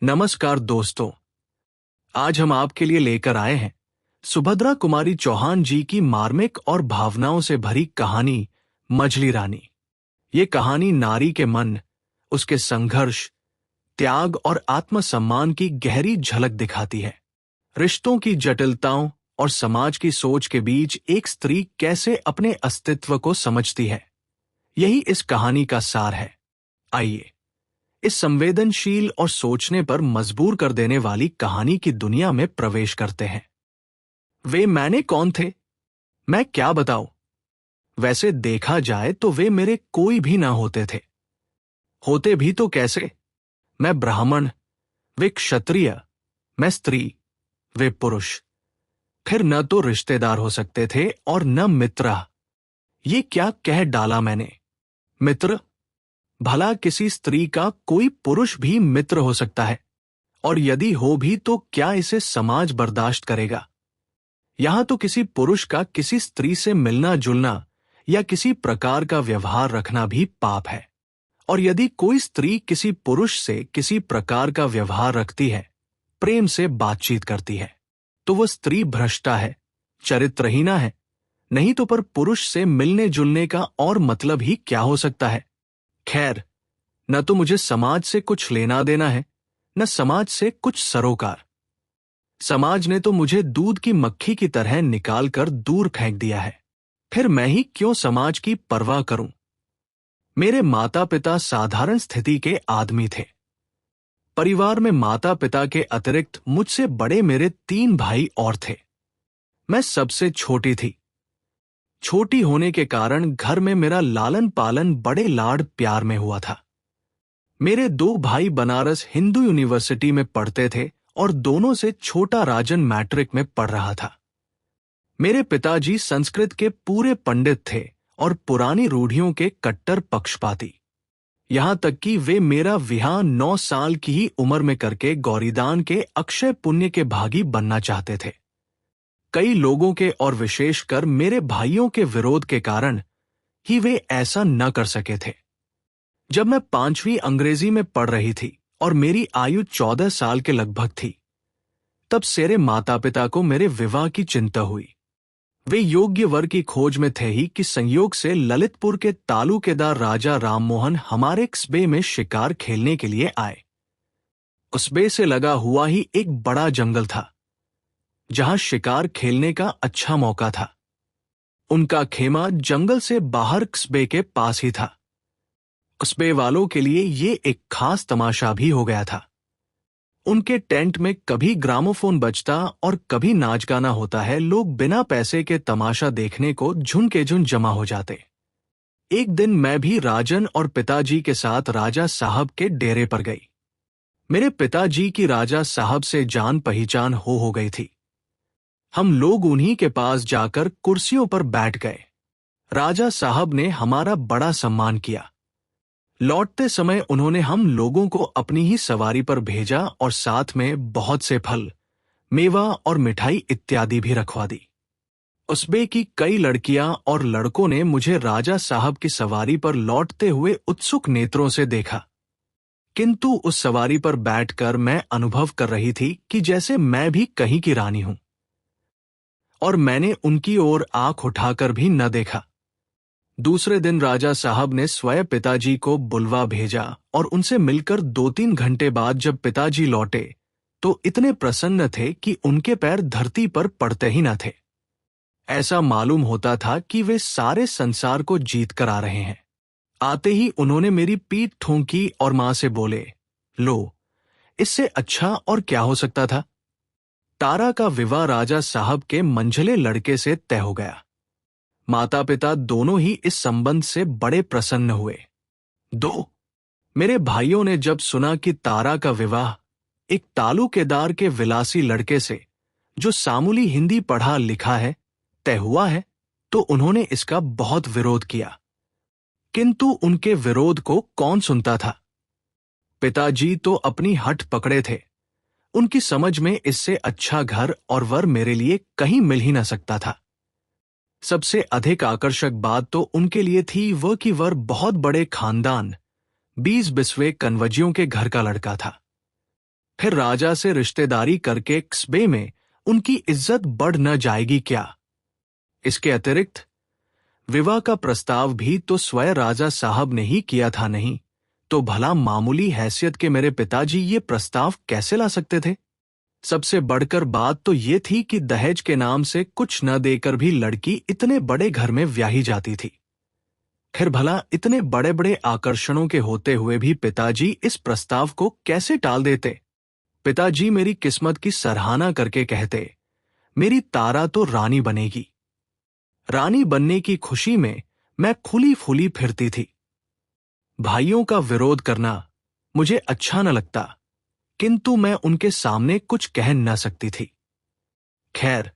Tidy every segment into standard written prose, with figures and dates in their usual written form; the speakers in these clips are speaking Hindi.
नमस्कार दोस्तों। आज हम आपके लिए लेकर आए हैं सुभद्रा कुमारी चौहान जी की मार्मिक और भावनाओं से भरी कहानी मझली रानी। ये कहानी नारी के मन, उसके संघर्ष, त्याग और आत्मसम्मान की गहरी झलक दिखाती है। रिश्तों की जटिलताओं और समाज की सोच के बीच एक स्त्री कैसे अपने अस्तित्व को समझती है, यही इस कहानी का सार है। आइए इस संवेदनशील और सोचने पर मजबूर कर देने वाली कहानी की दुनिया में प्रवेश करते हैं। वे मैंने कौन थे, मैं क्या बताऊं। वैसे देखा जाए तो वे मेरे कोई भी ना होते थे। होते भी तो कैसे। मैं ब्राह्मण, वे क्षत्रिय, मैं स्त्री, वे पुरुष। फिर न तो रिश्तेदार हो सकते थे और न मित्र। ये क्या कह डाला मैंने। मित्र, भला किसी स्त्री का कोई पुरुष भी मित्र हो सकता है, और यदि हो भी तो क्या इसे समाज बर्दाश्त करेगा। यहां तो किसी पुरुष का किसी स्त्री से मिलना जुलना या किसी प्रकार का व्यवहार रखना भी पाप है। और यदि कोई स्त्री किसी पुरुष से किसी प्रकार का व्यवहार रखती है, प्रेम से बातचीत करती है, तो वह स्त्री भ्रष्टा है, चरित्रहीना है। नहीं तो पर पुरुष से मिलने जुलने का और मतलब ही क्या हो सकता है। खैर, न तो मुझे समाज से कुछ लेना देना है, न समाज से कुछ सरोकार। समाज ने तो मुझे दूध की मक्खी की तरह निकालकर दूर फेंक दिया है। फिर मैं ही क्यों समाज की परवाह करूं। मेरे माता पिता साधारण स्थिति के आदमी थे। परिवार में माता पिता के अतिरिक्त मुझसे बड़े मेरे 3 भाई और थे। मैं सबसे छोटी थी। छोटी होने के कारण घर में मेरा लालन पालन बड़े लाड प्यार में हुआ था। मेरे 2 भाई बनारस हिंदू यूनिवर्सिटी में पढ़ते थे और दोनों से छोटा राजन मैट्रिक में पढ़ रहा था। मेरे पिताजी संस्कृत के पूरे पंडित थे और पुरानी रूढ़ियों के कट्टर पक्षपाती। यहां तक कि वे मेरा विवाह 9 साल की ही उम्र में करके गौरीदान के अक्षय पुण्य के भागी बनना चाहते थे। कई लोगों के और विशेषकर मेरे भाइयों के विरोध के कारण ही वे ऐसा न कर सके थे। जब मैं 5वीं अंग्रेजी में पढ़ रही थी और मेरी आयु 14 साल के लगभग थी, तब सेरे माता पिता को मेरे विवाह की चिंता हुई। वे योग्य वर की खोज में थे ही कि संयोग से ललितपुर के तालुकेदार राजा राममोहन हमारे कस्बे में शिकार खेलने के लिए आए। कस्बे से लगा हुआ ही एक बड़ा जंगल था, जहां शिकार खेलने का अच्छा मौका था। उनका खेमा जंगल से बाहर कस्बे के पास ही था। कस्बे वालों के लिए ये एक खास तमाशा भी हो गया था। उनके टेंट में कभी ग्रामोफोन बजता और कभी नाच गाना होता है। लोग बिना पैसे के तमाशा देखने को झुंड के झुंड जमा हो जाते। एक दिन मैं भी राजन और पिताजी के साथ राजा साहब के डेरे पर गई। मेरे पिताजी की राजा साहब से जान पहचान हो गई थी। हम लोग उन्हीं के पास जाकर कुर्सियों पर बैठ गए। राजा साहब ने हमारा बड़ा सम्मान किया। लौटते समय उन्होंने हम लोगों को अपनी ही सवारी पर भेजा और साथ में बहुत से फल, मेवा और मिठाई इत्यादि भी रखवा दी। कस्बे की कई लड़कियां और लड़कों ने मुझे राजा साहब की सवारी पर लौटते हुए उत्सुक नेत्रों से देखा, किंतु उस सवारी पर बैठकर मैं अनुभव कर रही थी कि जैसे मैं भी कहीं की रानी हूं। और मैंने उनकी ओर आंख उठाकर भी न देखा। दूसरे दिन राजा साहब ने स्वयं पिताजी को बुलवा भेजा और उनसे मिलकर 2-3 घंटे बाद जब पिताजी लौटे तो इतने प्रसन्न थे कि उनके पैर धरती पर पड़ते ही न थे। ऐसा मालूम होता था कि वे सारे संसार को जीत कर आ रहे हैं। आते ही उन्होंने मेरी पीठ ठोंकी और मां से बोले, लो, इससे अच्छा और क्या हो सकता था। तारा का विवाह राजा साहब के मंझले लड़के से तय हो गया। माता पिता दोनों ही इस संबंध से बड़े प्रसन्न हुए। मेरे भाइयों ने जब सुना कि तारा का विवाह एक तालुकेदार के विलासी लड़के से, जो सामूली हिंदी पढ़ा लिखा है, तय हुआ है, तो उन्होंने इसका बहुत विरोध किया। किंतु उनके विरोध को कौन सुनता था। पिताजी तो अपनी हठ पकड़े थे। उनकी समझ में इससे अच्छा घर और वर मेरे लिए कहीं मिल ही न सकता था। सबसे अधिक आकर्षक बात तो उनके लिए थी वह कि वर बहुत बड़े खानदान 20 बिस्वे कन्वजियों के घर का लड़का था। फिर राजा से रिश्तेदारी करके कस्बे में उनकी इज्जत बढ़ न जाएगी क्या? इसके अतिरिक्त विवाह का प्रस्ताव भी तो स्वयं राजा साहब ने ही किया था, नहीं तो भला मामूली हैसियत के मेरे पिताजी ये प्रस्ताव कैसे ला सकते थे? सबसे बढ़कर बात तो ये थी कि दहेज के नाम से कुछ न देकर भी लड़की इतने बड़े घर में ब्याही जाती थी। फिर भला इतने बड़े बड़े आकर्षणों के होते हुए भी पिताजी इस प्रस्ताव को कैसे टाल देते? पिताजी मेरी किस्मत की सराहना करके कहते, मेरी तारा तो रानी बनेगी। रानी बनने की खुशी में मैं खुली फूली फिरती थी। भाइयों का विरोध करना मुझे अच्छा न लगता, किंतु मैं उनके सामने कुछ कह न सकती थी। खैर,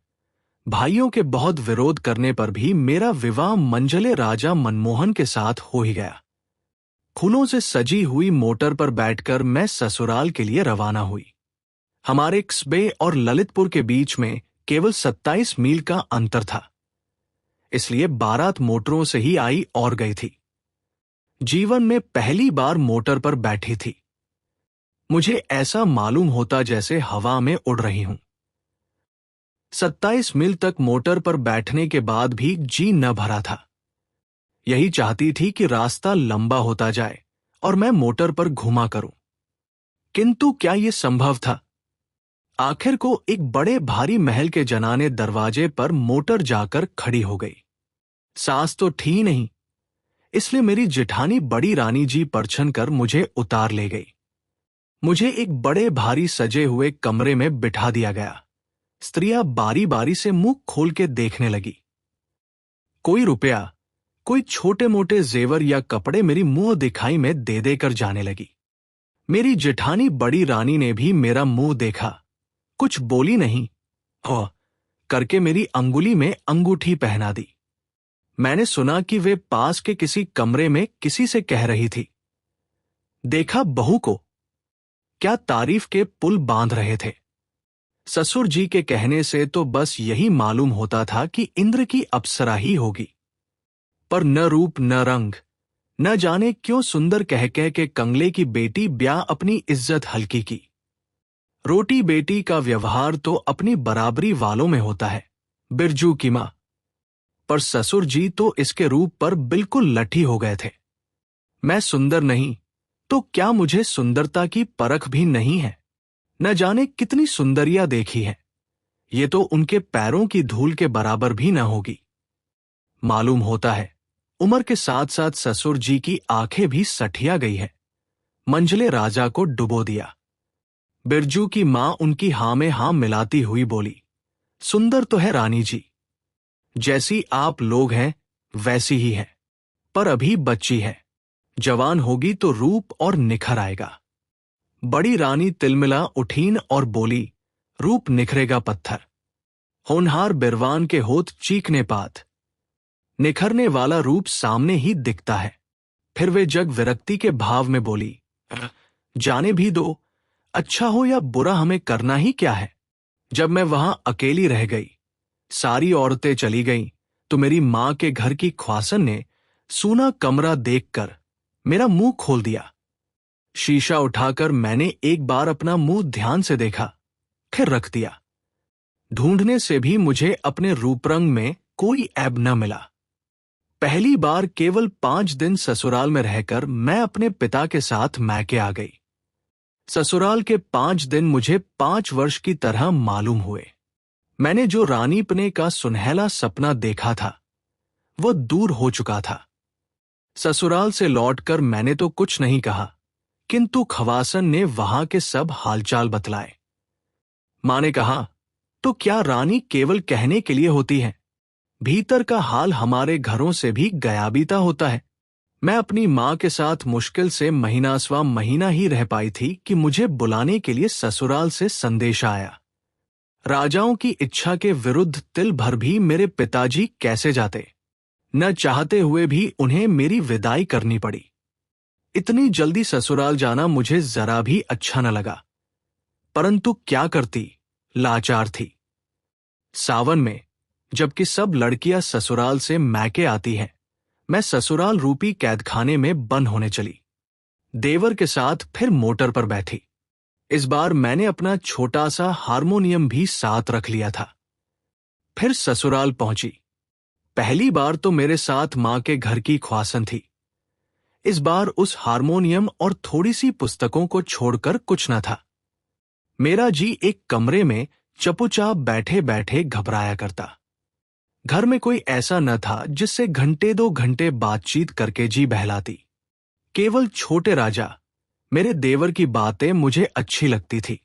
भाइयों के बहुत विरोध करने पर भी मेरा विवाह मंझले राजा मनमोहन के साथ हो ही गया। फूलों से सजी हुई मोटर पर बैठकर मैं ससुराल के लिए रवाना हुई। हमारे कस्बे और ललितपुर के बीच में केवल 27 मील का अंतर था, इसलिए बारात मोटरों से ही आई और गई थी। जीवन में पहली बार मोटर पर बैठी थी। मुझे ऐसा मालूम होता जैसे हवा में उड़ रही हूं। 27 मील तक मोटर पर बैठने के बाद भी जी न भरा था। यही चाहती थी कि रास्ता लंबा होता जाए और मैं मोटर पर घुमा करूं, किंतु क्या यह संभव था? आखिर को एक बड़े भारी महल के जनाने दरवाजे पर मोटर जाकर खड़ी हो गई। सास तो थी नहीं, इसलिए मेरी जेठानी बड़ी रानी जी परछन कर मुझे उतार ले गई। मुझे एक बड़े भारी सजे हुए कमरे में बिठा दिया गया। स्त्रियां बारी बारी से मुंह खोल के देखने लगी। कोई रुपया, कोई छोटे मोटे जेवर या कपड़े मेरी मुंह दिखाई में दे देकर जाने लगी। मेरी जेठानी बड़ी रानी ने भी मेरा मुंह देखा, कुछ बोली नहीं, हो करके मेरी अंगुली में अंगूठी पहना दी। मैंने सुना कि वे पास के किसी कमरे में किसी से कह रही थी। देखा बहू को, क्या तारीफ के पुल बांध रहे थे। ससुर जी के कहने से तो बस यही मालूम होता था कि इंद्र की अप्सरा ही होगी, पर न रूप न रंग, न जाने क्यों सुंदर कह कह के कंगले की बेटी ब्याह अपनी इज्जत हल्की की। रोटी बेटी का व्यवहार तो अपनी बराबरी वालों में होता है, बिरजू की मां, पर ससुर जी तो इसके रूप पर बिल्कुल लठी हो गए थे। मैं सुंदर नहीं तो क्या मुझे सुंदरता की परख भी नहीं है? न जाने कितनी सुंदरियां देखी है, ये तो उनके पैरों की धूल के बराबर भी न होगी। मालूम होता है उम्र के साथ साथ ससुर जी की आंखें भी सठिया गई है। मंझले राजा को डुबो दिया। बिरजू की मां उनकी हां में हां मिलाती हुई बोली, सुंदर तो है रानी जी, जैसी आप लोग हैं वैसी ही है, पर अभी बच्ची है, जवान होगी तो रूप और निखर आएगा। बड़ी रानी तिलमिला उठीन और बोली, रूप निखरेगा पत्थर, होनहार बिरवान के होत चीखने पात। निखरने वाला रूप सामने ही दिखता है। फिर वे जग विरक्ति के भाव में बोली, जाने भी दो, अच्छा हो या बुरा हमें करना ही क्या है। जब मैं वहां अकेली रह गई, सारी औरतें चली गईं, तो मेरी मां के घर की ख्वासन ने सूना कमरा देखकर मेरा मुंह खोल दिया। शीशा उठाकर मैंने एक बार अपना मुंह ध्यान से देखा, फिर रख दिया। ढूंढने से भी मुझे अपने रूपरंग में कोई ऐब न मिला। पहली बार केवल 5 दिन ससुराल में रहकर मैं अपने पिता के साथ मैके आ गई। ससुराल के 5 दिन मुझे 5 वर्ष की तरह मालूम हुए। मैंने जो रानीपने का सुनहला सपना देखा था, वो दूर हो चुका था। ससुराल से लौटकर मैंने तो कुछ नहीं कहा, किंतु खवासन ने वहां के सब हालचाल बतलाए। मां ने कहा, तो क्या रानी केवल कहने के लिए होती है? भीतर का हाल हमारे घरों से भी गया बीता होता है। मैं अपनी मां के साथ मुश्किल से महीनास्वा महीना ही रह पाई थी कि मुझे बुलाने के लिए ससुराल से संदेश आया। राजाओं की इच्छा के विरुद्ध तिल भर भी मेरे पिताजी कैसे जाते? न चाहते हुए भी उन्हें मेरी विदाई करनी पड़ी। इतनी जल्दी ससुराल जाना मुझे जरा भी अच्छा न लगा, परंतु क्या करती, लाचार थी। सावन में जबकि सब लड़कियां ससुराल से मैके आती हैं, मैं ससुराल रूपी कैदखाने में बंद होने चली। देवर के साथ फिर मोटर पर बैठी। इस बार मैंने अपना छोटा सा हारमोनियम भी साथ रख लिया था। फिर ससुराल पहुंची। पहली बार तो मेरे साथ मां के घर की ख्वासन थी। इस बार उस हारमोनियम और थोड़ी सी पुस्तकों को छोड़कर कुछ न था। मेरा जी एक कमरे में चुपचाप बैठे बैठे घबराया करता। घर में कोई ऐसा न था जिससे घंटे 2 घंटे बातचीत करके जी बहलाती। केवल छोटे राजा, मेरे देवर की बातें मुझे अच्छी लगती थी,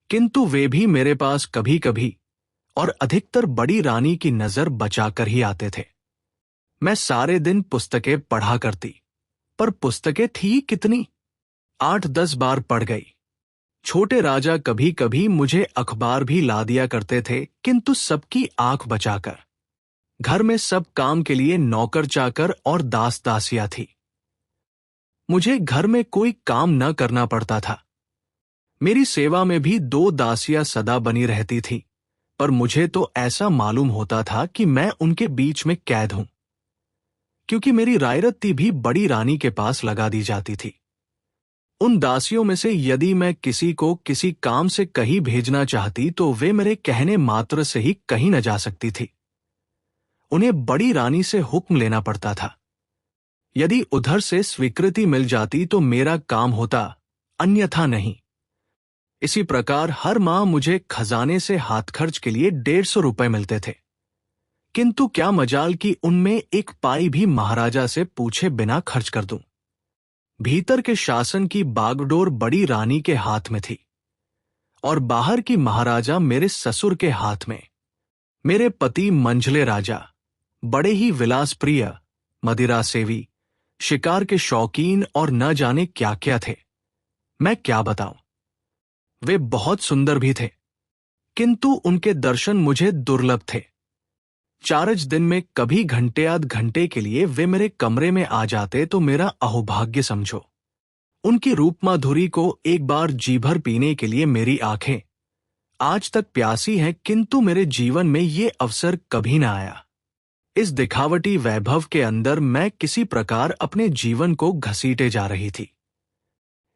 किंतु वे भी मेरे पास कभी कभी और अधिकतर बड़ी रानी की नजर बचाकर ही आते थे। मैं सारे दिन पुस्तकें पढ़ा करती, पर पुस्तकें थी कितनी, 8-10 बार पढ़ गई। छोटे राजा कभी कभी मुझे अखबार भी ला दिया करते थे, किंतु सबकी आंख बचाकर। घर में सब काम के लिए नौकर चाकर और दास दासियां थी। मुझे घर में कोई काम न करना पड़ता था। मेरी सेवा में भी 2 दासियां सदा बनी रहती थीं, पर मुझे तो ऐसा मालूम होता था कि मैं उनके बीच में कैद हूं, क्योंकि मेरी रायरत्ती भी बड़ी रानी के पास लगा दी जाती थी। उन दासियों में से यदि मैं किसी को किसी काम से कहीं भेजना चाहती तो वे मेरे कहने मात्र से ही कहीं न जा सकती थी। उन्हें बड़ी रानी से हुक्म लेना पड़ता था। यदि उधर से स्वीकृति मिल जाती तो मेरा काम होता, अन्यथा नहीं। इसी प्रकार हर माह मुझे खजाने से हाथ खर्च के लिए 150 रुपए मिलते थे, किंतु क्या मजाल कि उनमें एक पाई भी महाराजा से पूछे बिना खर्च कर दूं। भीतर के शासन की बागडोर बड़ी रानी के हाथ में थी और बाहर की महाराजा मेरे ससुर के हाथ में। मेरे पति मंझले राजा, बड़े ही विलासप्रिय, मदिरा सेवी, शिकार के शौकीन और न जाने क्या क्या थे। मैं क्या बताऊं, वे बहुत सुंदर भी थे, किंतु उनके दर्शन मुझे दुर्लभ थे। 4 दिन में कभी घंटे आध घंटे के लिए वे मेरे कमरे में आ जाते तो मेरा अहोभाग्य समझो। उनकी रूपमाधुरी को एक बार जी भर पीने के लिए मेरी आंखें आज तक प्यासी हैं, किंतु मेरे जीवन में ये अवसर कभी न आया। इस दिखावटी वैभव के अंदर मैं किसी प्रकार अपने जीवन को घसीटे जा रही थी।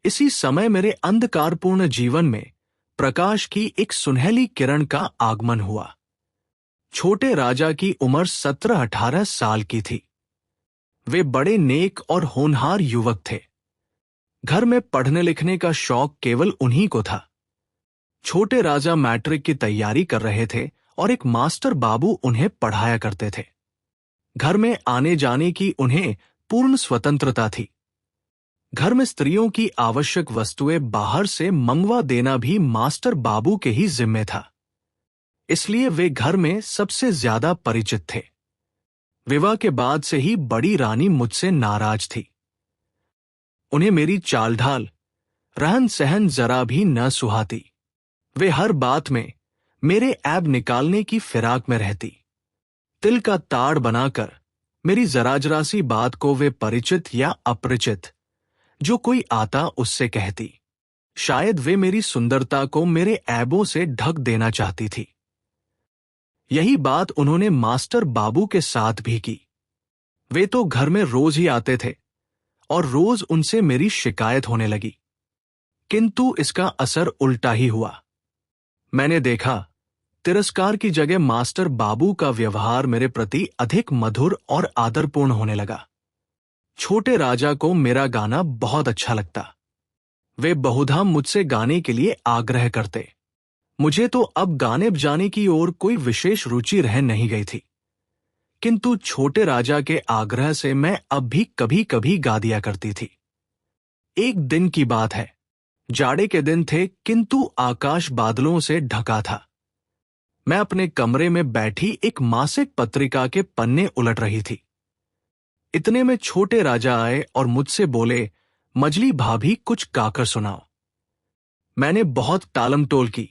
इसी समय मेरे अंधकारपूर्ण जीवन में प्रकाश की एक सुनहली किरण का आगमन हुआ। छोटे राजा की उम्र 17-18 साल की थी। वे बड़े नेक और होनहार युवक थे। घर में पढ़ने लिखने का शौक केवल उन्हीं को था। छोटे राजा मैट्रिक की तैयारी कर रहे थे और एक मास्टर बाबू उन्हें पढ़ाया करते थे। घर में आने जाने की उन्हें पूर्ण स्वतंत्रता थी। घर में स्त्रियों की आवश्यक वस्तुएं बाहर से मंगवा देना भी मास्टर बाबू के ही जिम्मे था, इसलिए वे घर में सबसे ज्यादा परिचित थे। विवाह के बाद से ही बड़ी रानी मुझसे नाराज थी। उन्हें मेरी चाल ढाल, रहन सहन जरा भी न सुहाती। वे हर बात में मेरे ऐब निकालने की फिराक में रहती। तिल का ताड़ बनाकर मेरी जरा सी बात को वे परिचित या अपरिचित जो कोई आता उससे कहती। शायद वे मेरी सुंदरता को मेरे ऐबों से ढक देना चाहती थी। यही बात उन्होंने मास्टर बाबू के साथ भी की। वे तो घर में रोज ही आते थे और रोज उनसे मेरी शिकायत होने लगी, किंतु इसका असर उल्टा ही हुआ। मैंने देखा, तिरस्कार की जगह मास्टर बाबू का व्यवहार मेरे प्रति अधिक मधुर और आदरपूर्ण होने लगा। छोटे राजा को मेरा गाना बहुत अच्छा लगता। वे बहुधा मुझसे गाने के लिए आग्रह करते। मुझे तो अब गाने बजाने की ओर कोई विशेष रुचि रह नहीं गई थी, किंतु छोटे राजा के आग्रह से मैं अब भी कभी कभी गा दिया करती थी। एक दिन की बात है, जाड़े के दिन थे, किंतु आकाश बादलों से ढका था। मैं अपने कमरे में बैठी एक मासिक पत्रिका के पन्ने उलट रही थी। इतने में छोटे राजा आए और मुझसे बोले, मजली भाभी कुछ गाकर सुनाओ। मैंने बहुत टालमटोल की,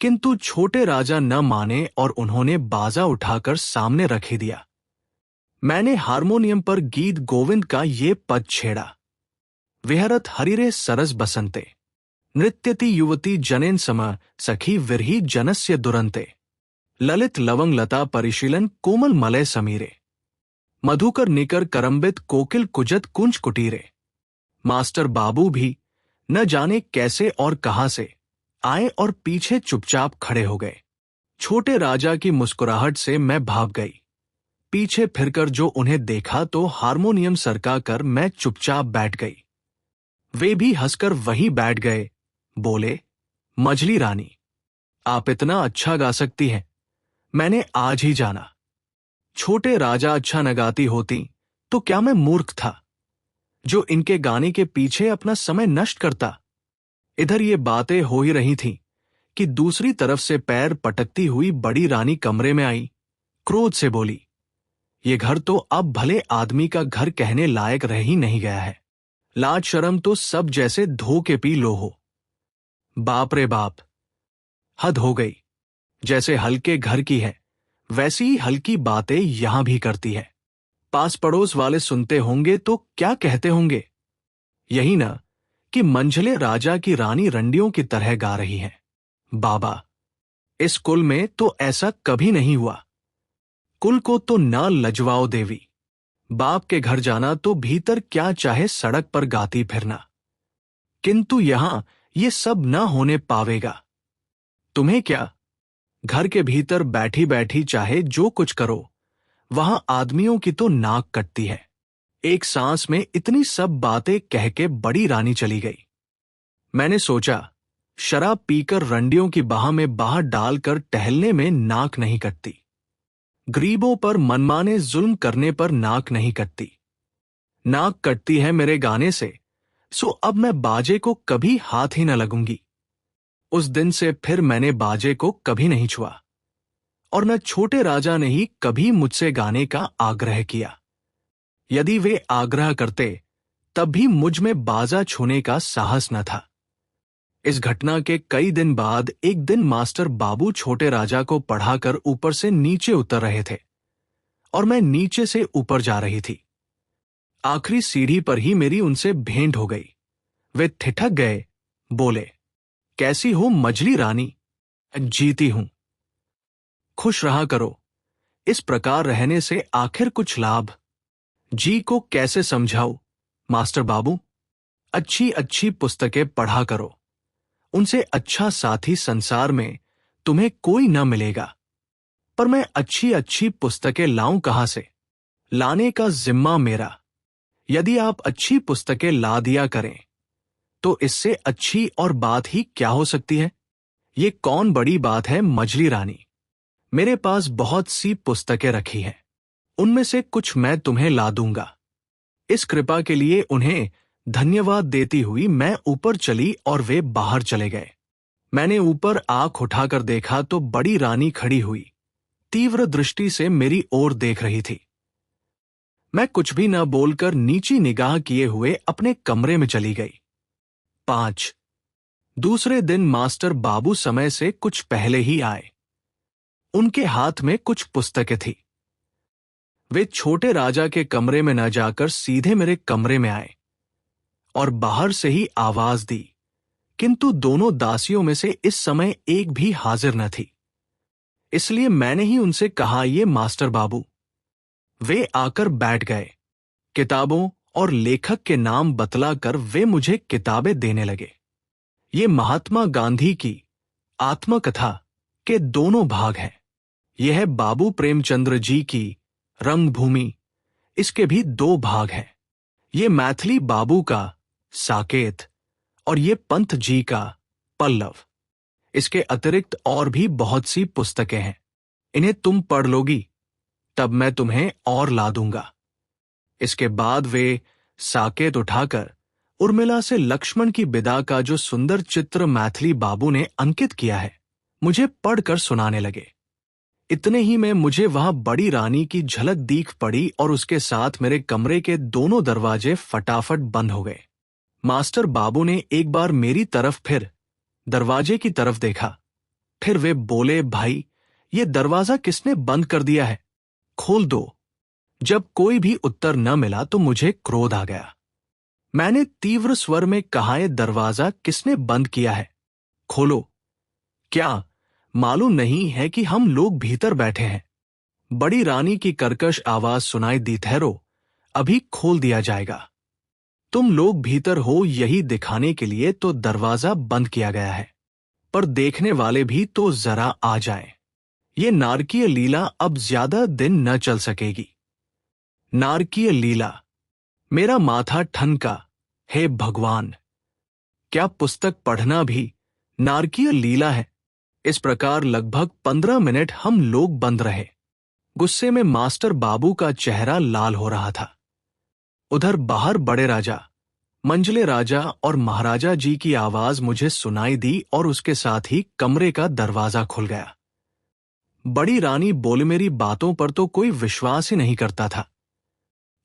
किंतु छोटे राजा न माने और उन्होंने बाजा उठाकर सामने रख ही दिया। मैंने हारमोनियम पर गीत गोविंद का ये पद छेड़ा, विहरत हरिरे सरस बसंते, नृत्यति युवती जनेन सम सखी विरही जनस्य दुरंते, ललित लवंग लता परिशीलन कोमल मलय समीरे, मधुकर निकर करम्बित कोकिल कुजत कुंज कुटीरे। मास्टर बाबू भी न जाने कैसे और कहां से आए और पीछे चुपचाप खड़े हो गए। छोटे राजा की मुस्कुराहट से मैं भाग गई। पीछे फिरकर जो उन्हें देखा तो हारमोनियम सरका कर मैं चुपचाप बैठ गई। वे भी हंसकर वहीं बैठ गए। बोले, मझली रानी, आप इतना अच्छा गा सकती हैं, मैंने आज ही जाना। छोटे राजा अच्छा न गाती होती तो क्या मैं मूर्ख था जो इनके गाने के पीछे अपना समय नष्ट करता। इधर ये बातें हो ही रही थीं कि दूसरी तरफ से पैर पटकती हुई बड़ी रानी कमरे में आई। क्रोध से बोली, ये घर तो अब भले आदमी का घर कहने लायक रह ही नहीं गया है। लाज शर्म तो सब जैसे धो के पी लो हो। बाप रे बाप, हद हो गई। जैसे हल्के घर की है वैसी ही हल्की बातें यहां भी करती है। पास पड़ोस वाले सुनते होंगे तो क्या कहते होंगे? यही ना कि मंझले राजा की रानी रंडियों की तरह गा रही है। बाबा, इस कुल में तो ऐसा कभी नहीं हुआ। कुल को तो न लजवाओ देवी। बाप के घर जाना तो भीतर क्या चाहे सड़क पर गाती फिरना, किंतु यहां ये सब न होने पावेगा। तुम्हें क्या, घर के भीतर बैठी बैठी चाहे जो कुछ करो, वहां आदमियों की तो नाक कटती है। एक सांस में इतनी सब बातें कह के बड़ी रानी चली गई। मैंने सोचा, शराब पीकर रंडियों की बाह में बाह डालकर टहलने में नाक नहीं कटती। गरीबों पर मनमाने जुल्म करने पर नाक नहीं कटती। नाक कटती है मेरे गाने से, सो अब मैं बाजे को कभी हाथ ही न लगूंगी। उस दिन से फिर मैंने बाजे को कभी नहीं छुआ और न छोटे राजा ने ही कभी मुझसे गाने का आग्रह किया। यदि वे आग्रह करते तब भी मुझ में बाजा छूने का साहस न था। इस घटना के कई दिन बाद एक दिन मास्टर बाबू छोटे राजा को पढ़ाकर ऊपर से नीचे उतर रहे थे और मैं नीचे से ऊपर जा रही थी। आखिरी सीढ़ी पर ही मेरी उनसे भेंट हो गई। वे ठिठक गए, बोले, कैसी हो मझली रानी? जीती हूं। खुश रहा करो, इस प्रकार रहने से आखिर कुछ लाभ। जी को कैसे समझाऊं मास्टर बाबू? अच्छी अच्छी पुस्तकें पढ़ा करो, उनसे अच्छा साथी संसार में तुम्हें कोई न मिलेगा। पर मैं अच्छी अच्छी पुस्तकें लाऊं कहां से? लाने का जिम्मा मेरा। यदि आप अच्छी पुस्तकें ला दिया करें तो इससे अच्छी और बात ही क्या हो सकती है? ये कौन बड़ी बात है मझली रानी। मेरे पास बहुत सी पुस्तकें रखी हैं, उनमें से कुछ मैं तुम्हें ला दूंगा। इस कृपा के लिए उन्हें धन्यवाद देती हुई मैं ऊपर चली और वे बाहर चले गए। मैंने ऊपर आंख उठाकर देखा तो बड़ी रानी खड़ी हुई तीव्र दृष्टि से मेरी ओर देख रही थी। मैं कुछ भी न बोलकर नीची निगाह किए हुए अपने कमरे में चली गई। 5 दूसरे दिन मास्टर बाबू समय से कुछ पहले ही आए। उनके हाथ में कुछ पुस्तकें थी। वे छोटे राजा के कमरे में न जाकर सीधे मेरे कमरे में आए और बाहर से ही आवाज दी, किंतु दोनों दासियों में से इस समय एक भी हाजिर न थी। इसलिए मैंने ही उनसे कहा, ये मास्टर बाबू। वे आकर बैठ गए। किताबों और लेखक के नाम बतलाकर वे मुझे किताबें देने लगे। ये महात्मा गांधी की आत्मकथा के दोनों भाग हैं। यह है बाबू प्रेमचंद्र जी की रंगभूमि, इसके भी 2 भाग हैं। ये मैथिली बाबू का साकेत और ये पंत जी का पल्लव। इसके अतिरिक्त और भी बहुत सी पुस्तकें हैं। इन्हें तुम पढ़ लोगी तब मैं तुम्हें और ला दूंगा। इसके बाद वे साकेत उठाकर उर्मिला से लक्ष्मण की विदा का जो सुंदर चित्र मैथिली बाबू ने अंकित किया है मुझे पढ़कर सुनाने लगे। इतने ही में मुझे वहां बड़ी रानी की झलक दीख पड़ी और उसके साथ मेरे कमरे के दोनों दरवाजे फटाफट बंद हो गए। मास्टर बाबू ने एक बार मेरी तरफ फिर दरवाजे की तरफ देखा। फिर वे बोले, भाई, ये दरवाजा किसने बंद कर दिया है? खोल दो। जब कोई भी उत्तर न मिला तो मुझे क्रोध आ गया। मैंने तीव्र स्वर में कहा, ये दरवाजा किसने बंद किया है? खोलो। क्या मालूम नहीं है कि हम लोग भीतर बैठे हैं? बड़ी रानी की कर्कश आवाज सुनाई दी, ठहरो, अभी खोल दिया जाएगा। तुम लोग भीतर हो यही दिखाने के लिए तो दरवाजा बंद किया गया है, पर देखने वाले भी तो जरा आ जाएं। ये नारकीय लीला अब ज्यादा दिन न चल सकेगी। नारकीय लीला। मेरा माथा ठनका। हे भगवान, क्या पुस्तक पढ़ना भी नारकीय लीला है? इस प्रकार लगभग 15 मिनट हम लोग बंद रहे। गुस्से में मास्टर बाबू का चेहरा लाल हो रहा था। उधर बाहर बड़े राजा, मंझले राजा और महाराजा जी की आवाज मुझे सुनाई दी और उसके साथ ही कमरे का दरवाजा खुल गया। बड़ी रानी बोले, मेरी बातों पर तो कोई विश्वास ही नहीं करता था।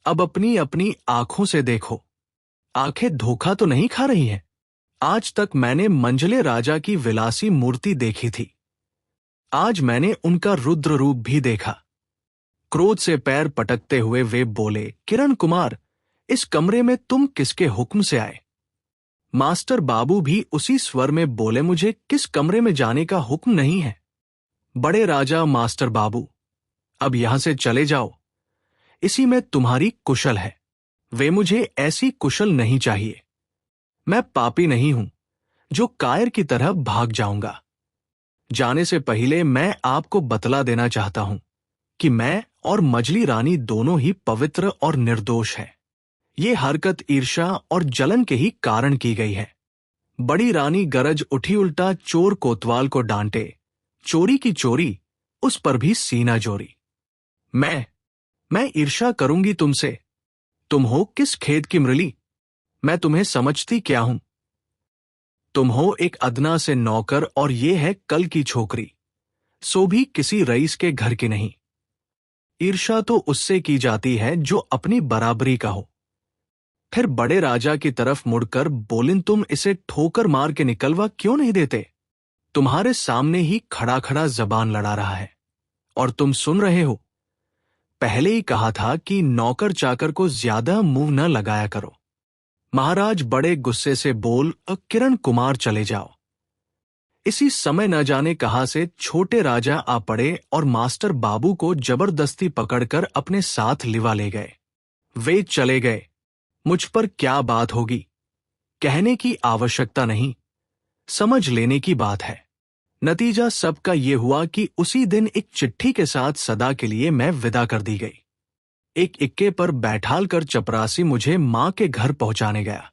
अब अपनी अपनी आंखों से देखो, आंखें धोखा तो नहीं खा रही हैं। आज तक मैंने मंझले राजा की विलासी मूर्ति देखी थी, आज मैंने उनका रुद्र रूप भी देखा। क्रोध से पैर पटकते हुए वे बोले, किरण कुमार, इस कमरे में तुम किसके हुक्म से आए? मास्टर बाबू भी उसी स्वर में बोले, मुझे किस कमरे में जाने का हुक्म नहीं है। बड़े राजा, मास्टर बाबू, अब यहां से चले जाओ, इसी में तुम्हारी कुशल है। वे, मुझे ऐसी कुशल नहीं चाहिए। मैं पापी नहीं हूं जो कायर की तरह भाग जाऊंगा। जाने से पहले मैं आपको बतला देना चाहता हूं कि मैं और मजली रानी दोनों ही पवित्र और निर्दोष हैं। ये हरकत ईर्ष्या और जलन के ही कारण की गई है। बड़ी रानी गरज उठी, उल्टा चोर कोतवाल को डांटे, चोरी की चोरी, उस पर भी सीना जोरी। मैं ईर्ष्या करूंगी तुमसे? तुम हो किस खेत की मृली? मैं तुम्हें समझती क्या हूं? तुम हो एक अदना से नौकर और ये है कल की छोकरी, सो भी किसी रईस के घर की नहीं। ईर्ष्या तो उससे की जाती है जो अपनी बराबरी का हो। फिर बड़े राजा की तरफ मुड़कर बोलिन, तुम इसे ठोकर मार के निकलवा क्यों नहीं देते? तुम्हारे सामने ही खड़ा खड़ा जबान लड़ा रहा है और तुम सुन रहे हो। पहले ही कहा था कि नौकर चाकर को ज्यादा मुंह न लगाया करो। महाराज बड़े गुस्से से बोल, किरण कुमार चले जाओ। इसी समय न जाने कहां से छोटे राजा आ पड़े और मास्टर बाबू को जबरदस्ती पकड़कर अपने साथ लिवा ले गए। वे चले गए। मुझ पर क्या बात होगी, कहने की आवश्यकता नहीं, समझ लेने की बात है। नतीजा सबका ये हुआ कि उसी दिन एक चिट्ठी के साथ सदा के लिए मैं विदा कर दी गई। एक इक्के पर बैठाल कर चपरासी मुझे मां के घर पहुंचाने गया।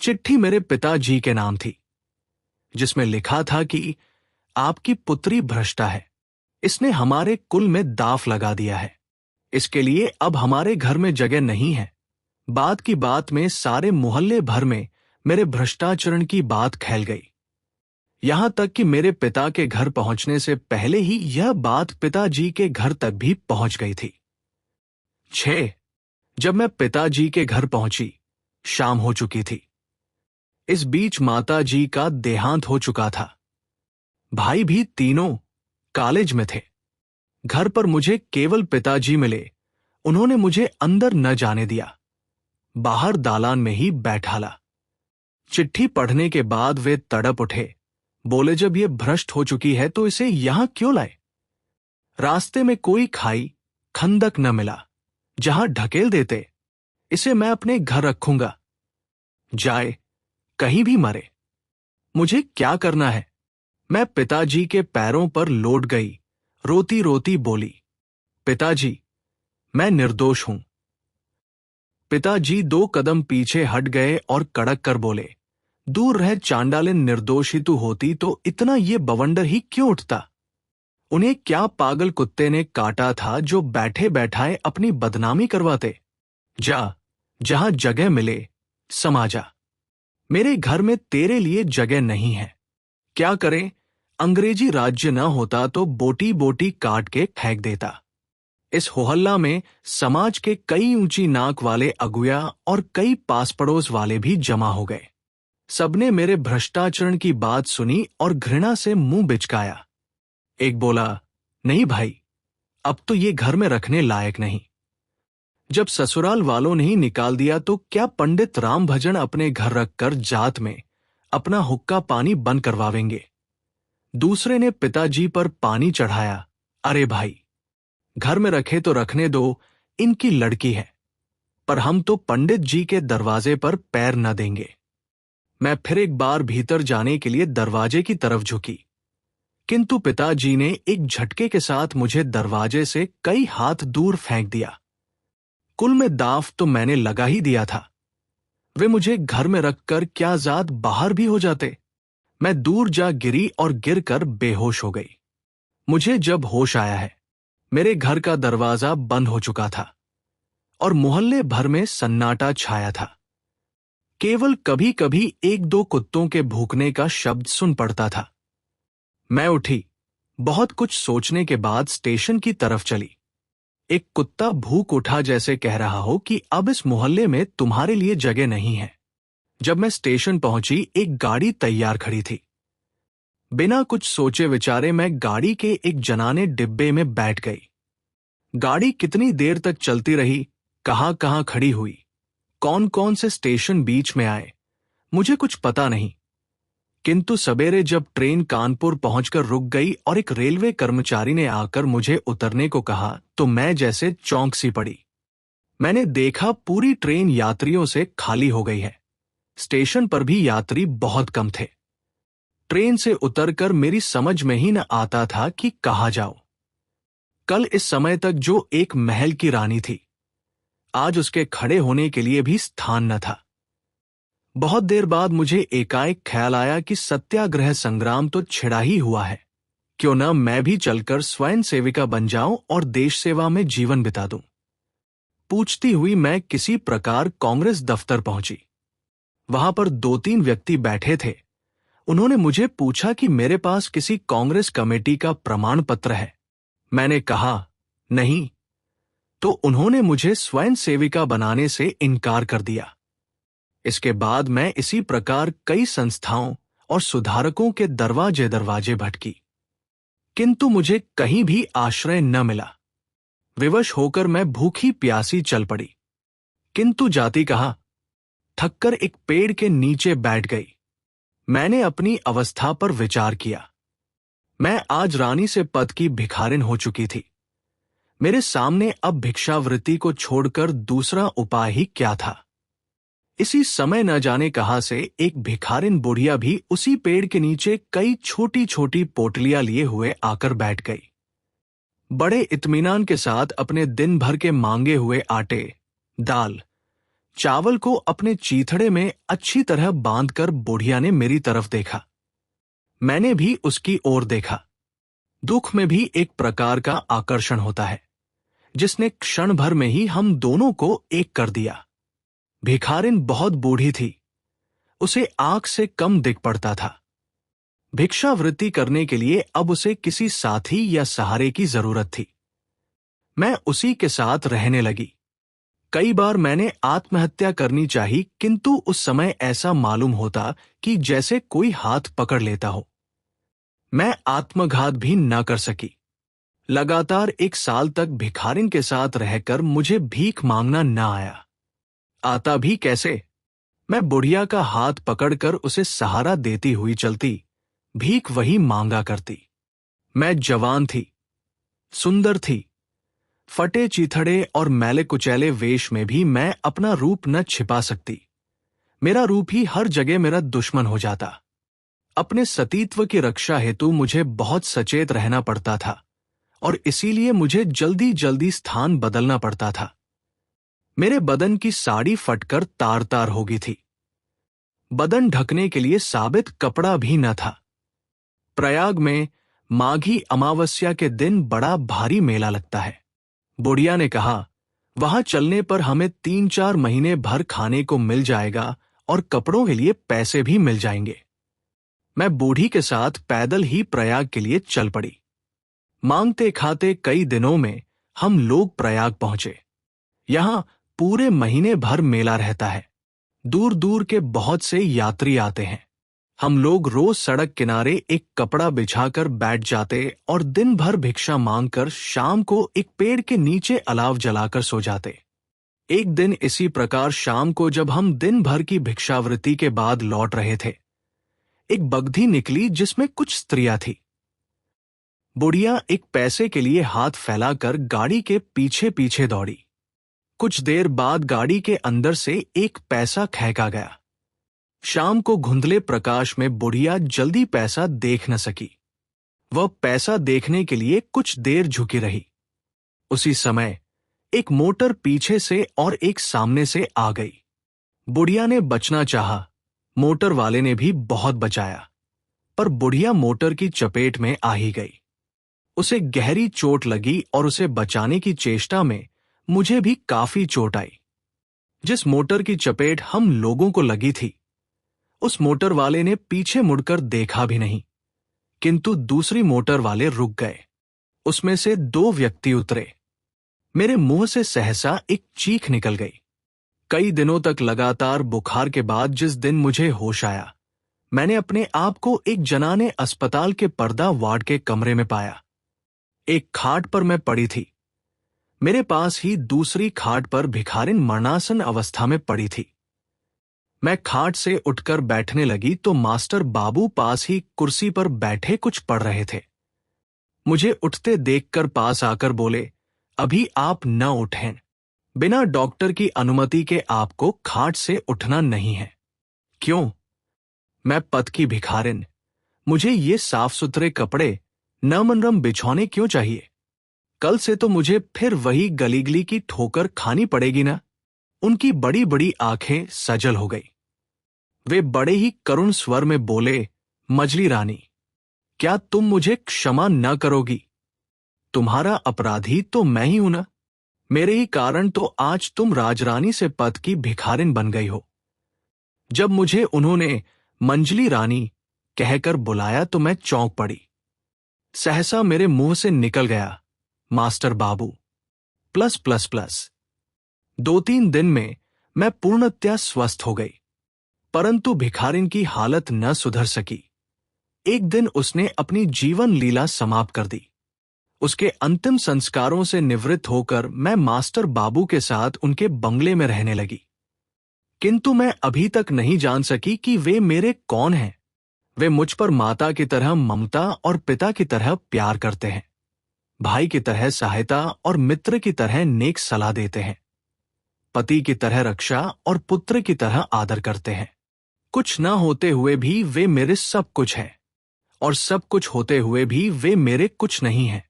चिट्ठी मेरे पिताजी के नाम थी, जिसमें लिखा था कि आपकी पुत्री भ्रष्टा है, इसने हमारे कुल में दाफ लगा दिया है, इसके लिए अब हमारे घर में जगह नहीं है। बात की बात में सारे मोहल्ले भर में मेरे भ्रष्टाचरण की बात फैल गई, यहां तक कि मेरे पिता के घर पहुंचने से पहले ही यह बात पिताजी के घर तक भी पहुंच गई थी। 6 जब मैं पिताजी के घर पहुंची, शाम हो चुकी थी। इस बीच माता जी का देहांत हो चुका था। भाई भी तीनों कॉलेज में थे। घर पर मुझे केवल पिताजी मिले। उन्होंने मुझे अंदर न जाने दिया, बाहर दालान में ही बैठाला। चिट्ठी पढ़ने के बाद वे तड़प उठे, बोले, जब ये भ्रष्ट हो चुकी है तो इसे यहां क्यों लाए? रास्ते में कोई खाई खंदक न मिला जहां ढकेल देते, इसे मैं अपने घर रखूंगा, जाए कहीं भी मरे, मुझे क्या करना है? मैं पिताजी के पैरों पर लौट गई, रोती रोती बोली, पिताजी, मैं निर्दोष हूं। पिताजी 2 कदम पीछे हट गए और कड़क कर बोले, दूर रह चांडालिन, निर्दोष ही तू होती तो इतना ये बवंडर ही क्यों उठता? उन्हें क्या पागल कुत्ते ने काटा था जो बैठे बैठाए अपनी बदनामी करवाते? जा, जहां जगह मिले समा जा। मेरे घर में तेरे लिए जगह नहीं है। क्या करें, अंग्रेजी राज्य न होता तो बोटी बोटी काट के फेंक देता। इस होहल्ला में समाज के कई ऊंची नाक वाले अगुया और कई पास पड़ोस वाले भी जमा हो गए। सबने मेरे भ्रष्टाचरण की बात सुनी और घृणा से मुंह बिचकाया। एक बोला, नहीं भाई, अब तो ये घर में रखने लायक नहीं। जब ससुराल वालों ने ही निकाल दिया तो क्या पंडित राम भजन अपने घर रखकर जात में अपना हुक्का पानी बंद करवावेंगे? दूसरे ने पिताजी पर पानी चढ़ाया, अरे भाई, घर में रखे तो रखने दो, इनकी लड़की है। पर हम तो पंडित जी के दरवाजे पर पैर न देंगे। मैं फिर एक बार भीतर जाने के लिए दरवाजे की तरफ झुकी, किंतु पिताजी ने एक झटके के साथ मुझे दरवाजे से कई हाथ दूर फेंक दिया। कुल में दाव तो मैंने लगा ही दिया था। वे मुझे घर में रखकर क्या जात बाहर भी हो जाते। मैं दूर जा गिरी और गिरकर बेहोश हो गई। मुझे जब होश आया है, मेरे घर का दरवाजा बंद हो चुका था और मोहल्ले भर में सन्नाटा छाया था। केवल कभी कभी एक दो कुत्तों के भूखने का शब्द सुन पड़ता था। मैं उठी, बहुत कुछ सोचने के बाद स्टेशन की तरफ चली। एक कुत्ता भूख उठा जैसे कह रहा हो कि अब इस मोहल्ले में तुम्हारे लिए जगह नहीं है। जब मैं स्टेशन पहुंची, एक गाड़ी तैयार खड़ी थी। बिना कुछ सोचे विचारे मैं गाड़ी के एक जनाने डिब्बे में बैठ गई। गाड़ी कितनी देर तक चलती रही, कहां कहां खड़ी हुई, कौन कौन से स्टेशन बीच में आए, मुझे कुछ पता नहीं। किंतु सवेरे जब ट्रेन कानपुर पहुंचकर रुक गई और एक रेलवे कर्मचारी ने आकर मुझे उतरने को कहा, तो मैं जैसे चौंक सी पड़ी। मैंने देखा पूरी ट्रेन यात्रियों से खाली हो गई है। स्टेशन पर भी यात्री बहुत कम थे। ट्रेन से उतरकर मेरी समझ में ही न आता था कि कहाँ जाऊं। कल इस समय तक जो एक महल की रानी थी, आज उसके खड़े होने के लिए भी स्थान न था। बहुत देर बाद मुझे एकाएक ख्याल आया कि सत्याग्रह संग्राम तो छिड़ा ही हुआ है। क्यों न मैं भी चलकर स्वयं सेविका बन जाऊं और देश सेवा में जीवन बिता दूं। पूछती हुई मैं किसी प्रकार कांग्रेस दफ्तर पहुंची। वहां पर 2-3 व्यक्ति बैठे थे। उन्होंने मुझे पूछा कि मेरे पास किसी कांग्रेस कमेटी का प्रमाण पत्र है। मैंने कहा नहीं, तो उन्होंने मुझे स्वयं सेविका बनाने से इनकार कर दिया। इसके बाद मैं इसी प्रकार कई संस्थाओं और सुधारकों के दरवाजे दरवाजे भटकी, किंतु मुझे कहीं भी आश्रय न मिला। विवश होकर मैं भूखी प्यासी चल पड़ी, किंतु जाती कहाँ। थककर एक पेड़ के नीचे बैठ गई। मैंने अपनी अवस्था पर विचार किया। मैं आज रानी से पद की भिखारिन हो चुकी थी। मेरे सामने अब भिक्षावृत्ति को छोड़कर दूसरा उपाय ही क्या था। इसी समय न जाने कहां से एक भिखारिन बुढ़िया भी उसी पेड़ के नीचे कई छोटी छोटी पोटलियां लिए हुए आकर बैठ गई। बड़े इत्मीनान के साथ अपने दिन भर के मांगे हुए आटे, दाल, चावल को अपने चीथड़े में अच्छी तरह बांधकर बुढ़िया ने मेरी तरफ देखा। मैंने भी उसकी ओर देखा। दुख में भी एक प्रकार का आकर्षण होता है, जिसने क्षण भर में ही हम दोनों को एक कर दिया। भिखारिन बहुत बूढ़ी थी, उसे आंख से कम दिख पड़ता था। भिक्षावृत्ति करने के लिए अब उसे किसी साथी या सहारे की जरूरत थी। मैं उसी के साथ रहने लगी। कई बार मैंने आत्महत्या करनी चाहिए, किंतु उस समय ऐसा मालूम होता कि जैसे कोई हाथ पकड़ लेता हो। मैं आत्मघात भी न कर सकी। लगातार 1 साल तक भिखारिन के साथ रहकर मुझे भीख मांगना न आया। आता भी कैसे। मैं बुढ़िया का हाथ पकड़कर उसे सहारा देती हुई चलती, भीख वही मांगा करती। मैं जवान थी, सुंदर थी। फटे चीथड़े और मैले कुचैले वेश में भी मैं अपना रूप न छिपा सकती। मेरा रूप ही हर जगह मेरा दुश्मन हो जाता। अपने सतीत्व की रक्षा हेतु मुझे बहुत सचेत रहना पड़ता था और इसीलिए मुझे जल्दी जल्दी स्थान बदलना पड़ता था। मेरे बदन की साड़ी फटकर तार तार हो गई थी। बदन ढकने के लिए साबित कपड़ा भी न था। प्रयाग में माघी अमावस्या के दिन बड़ा भारी मेला लगता है। बुढ़िया ने कहा, वहां चलने पर हमें 3-4 महीने भर खाने को मिल जाएगा और कपड़ों के लिए पैसे भी मिल जाएंगे। मैं बूढ़ी के साथ पैदल ही प्रयाग के लिए चल पड़ी। मांगते खाते कई दिनों में हम लोग प्रयाग पहुंचे। यहां पूरे महीने भर मेला रहता है। दूर दूर के बहुत से यात्री आते हैं। हम लोग रोज सड़क किनारे एक कपड़ा बिछाकर बैठ जाते और दिन भर भिक्षा मांगकर शाम को एक पेड़ के नीचे अलाव जलाकर सो जाते। एक दिन इसी प्रकार शाम को जब हम दिन भर की भिक्षावृत्ति के बाद लौट रहे थे, एक बग्धी निकली जिसमें कुछ स्त्रियां थी। बुढ़िया एक पैसे के लिए हाथ फैलाकर गाड़ी के पीछे पीछे दौड़ी। कुछ देर बाद गाड़ी के अंदर से एक पैसा खहका गया। शाम को धुंधले प्रकाश में बुढ़िया जल्दी पैसा देख न सकी। वह पैसा देखने के लिए कुछ देर झुकी रही। उसी समय एक मोटर पीछे से और एक सामने से आ गई। बुढ़िया ने बचना चाहा, मोटर वाले ने भी बहुत बचाया, पर बुढ़िया मोटर की चपेट में आ ही गई। उसे गहरी चोट लगी और उसे बचाने की चेष्टा में मुझे भी काफी चोट आई। जिस मोटर की चपेट हम लोगों को लगी थी, उस मोटर वाले ने पीछे मुड़कर देखा भी नहीं, किंतु दूसरी मोटर वाले रुक गए। उसमें से 2 व्यक्ति उतरे। मेरे मुंह से सहसा एक चीख निकल गई। कई दिनों तक लगातार बुखार के बाद जिस दिन मुझे होश आया, मैंने अपने आप को एक जनाने अस्पताल के पर्दा वार्ड के कमरे में पाया। एक खाट पर मैं पड़ी थी। मेरे पास ही दूसरी खाट पर भिखारिन मरणासन अवस्था में पड़ी थी। मैं खाट से उठकर बैठने लगी तो मास्टर बाबू पास ही कुर्सी पर बैठे कुछ पढ़ रहे थे। मुझे उठते देखकर पास आकर बोले, अभी आप न उठें। बिना डॉक्टर की अनुमति के आपको खाट से उठना नहीं है। क्यों? मैं पद की भिखारिन, मुझे ये साफ सुथरे कपड़े नमनरम बिछौने क्यों चाहिए? कल से तो मुझे फिर वही गलीगली की ठोकर खानी पड़ेगी ना। उनकी बड़ी बड़ी आंखें सजल हो गई। वे बड़े ही करुण स्वर में बोले, मजली रानी, क्या तुम मुझे क्षमा न करोगी? तुम्हारा अपराधी तो मैं ही हूं ना। मेरे ही कारण तो आज तुम राजरानी से पद की भिखारिन बन गई हो। जब मुझे उन्होंने मंजली रानी कहकर बुलाया तो मैं चौंक पड़ी। सहसा मेरे मुंह से निकल गया, मास्टर बाबू +++। 2-3 दिन में मैं पूर्णतया स्वस्थ हो गई, परंतु भिखारिन की हालत न सुधर सकी। एक दिन उसने अपनी जीवन लीला समाप्त कर दी। उसके अंतिम संस्कारों से निवृत्त होकर मैं मास्टर बाबू के साथ उनके बंगले में रहने लगी। किंतु मैं अभी तक नहीं जान सकी कि वे मेरे कौन हैं। वे मुझ पर माता की तरह ममता और पिता की तरह प्यार करते हैं, भाई की तरह सहायता और मित्र की तरह नेक सलाह देते हैं, पति की तरह रक्षा और पुत्र की तरह आदर करते हैं। कुछ न होते हुए भी वे मेरे सब कुछ हैं, और सब कुछ होते हुए भी वे मेरे कुछ नहीं हैं।